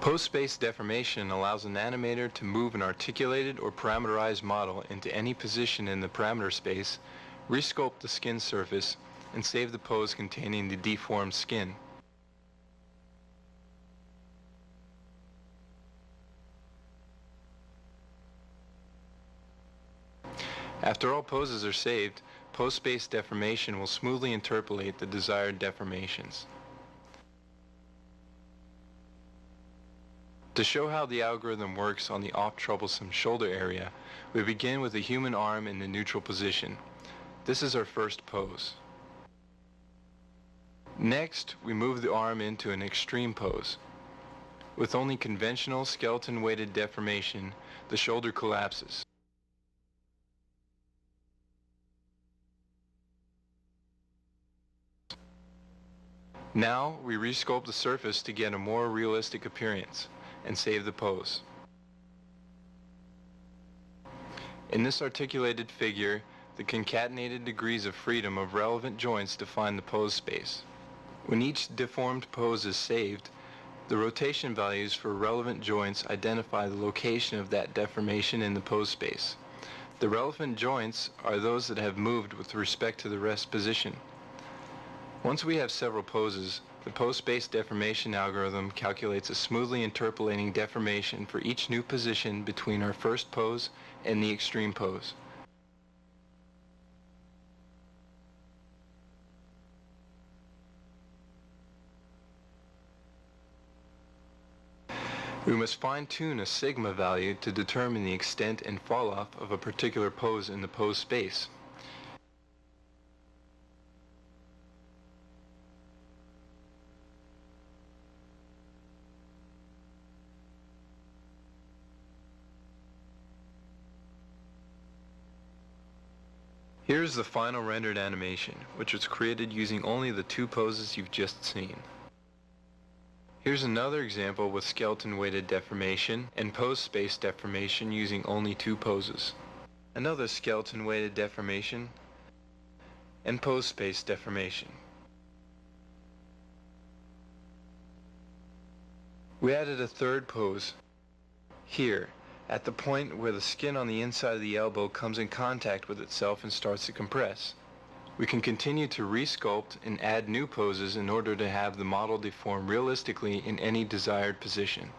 Pose Space Deformation allows an animator to move an articulated or parameterized model into any position in the parameter space, resculpt the skin surface, and save the pose containing the deformed skin. After all poses are saved, Pose Space Deformation will smoothly interpolate the desired deformations. To show how the algorithm works on the oft-troublesome shoulder area, we begin with a human arm in the neutral position. This is our first pose. Next, we move the arm into an extreme pose. With only conventional skeleton-weighted deformation, the shoulder collapses. Now, we resculpt the surface to get a more realistic appearance and save the pose. In this articulated figure, the concatenated degrees of freedom of relevant joints define the pose space. When each deformed pose is saved, the rotation values for relevant joints identify the location of that deformation in the pose space. The relevant joints are those that have moved with respect to the rest position. Once we have several poses, the Pose Space Deformation algorithm calculates a smoothly interpolating deformation for each new position between our first pose and the extreme pose. We must fine-tune a sigma value to determine the extent and fall-off of a particular pose in the pose space. Here's the final rendered animation, which was created using only the two poses you've just seen. Here's another example with skeleton-weighted deformation and pose space deformation using only two poses. Another skeleton-weighted deformation and pose space deformation. We added a third pose here, at the point where the skin on the inside of the elbow comes in contact with itself and starts to compress. We can continue to resculpt and add new poses in order to have the model deform realistically in any desired position.